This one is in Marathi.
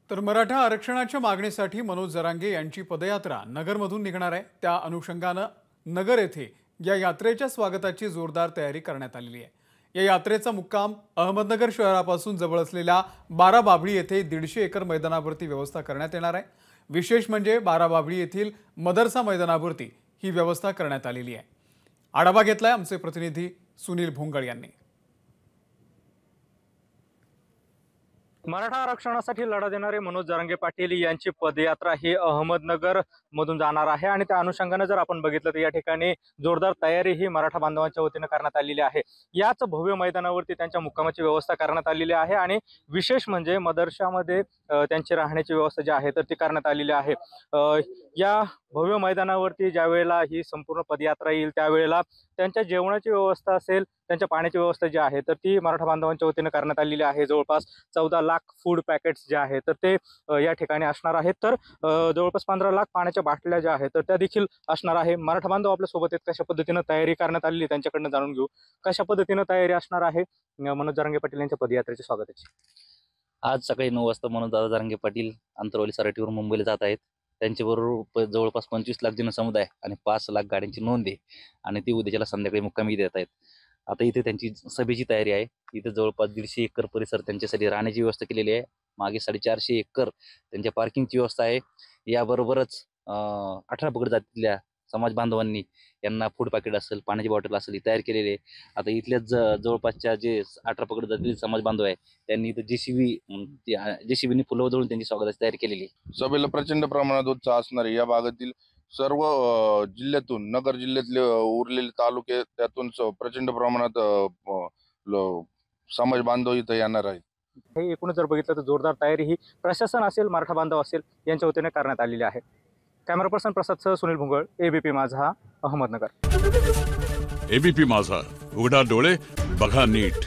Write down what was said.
तर मराठा आरक्षणाच्या मागणीसाठी मनोज जरांगे यांची पदयात्रा नगरमधून निघणार आहे। त्या अनुषंगाने नगर येथे या यात्रेच्या स्वागताची जोरदार तयारी करण्यात आलेली आहे। या यात्रेचा मुक्काम अहमदनगर शहरापासून जवळ असलेल्या बाराबाबळी येथे 150 एकर मैदानावरती व्यवस्था करण्यात येणार आहे। विशेष म्हणजे बाराबाबळी येथील मदरसा मैदानावरती ही व्यवस्था करण्यात आलेली आहे। आढावा घेतलाय आमचे प्रतिनिधी सुनील भोंगळ यांनी। मराठा आरक्षणासाठी लढा देणारे मनोज जरांगे पाटील यांची पदयात्रा ही अहमदनगर मधून जाणार आहे आणि त्या अनुषंगाने जर आपण बघितलं तर या ठिकाणी जोरदार तयारी ही मराठा बांधवांच्या वतीने करण्यात आलेली आहे। याच भव्य मैदानावरती त्यांच्या मुक्कामाची व्यवस्था करण्यात आलेली आहे आणि विशेष म्हणजे मदरशामध्ये त्यांची राहण्याची व्यवस्था जी आहे तर ती करण्यात आलेली आहे। या भव्य मैदानावरती ज्या वेळेला ही संपूर्ण पदयात्रा येईल त्यावेळेला त्यांच्या जेवणाची व्यवस्था असेल, त्यांच्या पाण्याची व्यवस्था जी आहे तर ती मराठा बांधवांच्या वतीने करण्यात आलेली आहे। जवळपास 14 लाख फूड पॅकेट्स जे आहेत तर ते या ठिकाणी असणार आहेत। तर जवळपास 15 लाख पाण्याच्या बाटल्या ज्या आहेत तर त्या देखील असणार आहे। मराठा बांधव आपल्या सोबत आहेत, कशा पद्धतीने तयारी करण्यात आलेली त्यांच्याकडनं जाणून घेऊ। कशा पद्धतीने तयारी असणार आहे मनोज जरांगे पाटील यांच्या पदयात्रेच्या स्वागताची? आज सकाळी 9 वाजता मनोज दादा जरांगे पाटील आंतरवाली सराटीवरून मुंबईला जात आहेत। त्यांच्याबरोबर जवळपास 25 लाख जनसमुदाय आणि 5 लाख गाड्यांची नोंद आहे आणि ती उद्याच्याला संध्याकाळी मुक्कामी देत आहेत। आता इथे त्यांची सभेची तयारी आहे। इथे जवळपास 150 एकर परिसर त्यांच्यासाठी राहण्याची व्यवस्था केलेली आहे। मागे 450 एकर त्यांच्या पार्किंगची व्यवस्था आहे। याबरोबरच 18 पगड जातीतल्या समाज बांधवांनी यांना फूड पॅकेट असेल, पाण्याची बॉटल असेल ही तयार केलेली आहे। आता इथल्या जवळपासच्या जे 18 पगड जातीतील समाज बांधव आहे त्यांनी इथं जेसीबीनी फुलं उधळून त्यांची स्वागताची तयारी केलेली आहे। सभेला प्रचंड प्रमाणात उत्साह असणार आहे। या भागातील सर्व जिल्ह्यातून, नगर जिल्ह्यातले उरलेले तालुके त्यातून प्रचंड प्रमाणात समाज बांधव इथं येणार आहेत। हे एकूणच जर बघितलं तर जोरदार तयारी ही प्रशासन असेल, मराठा बांधव असेल यांच्या वतीने करण्यात आलेली आहे। कॅमेरा पर्सन प्रसाद सह सुनील भोंगळ, एबीपी माझा, अहमदनगर। एबीपी माझा, उघडा डोळे बघा नीट।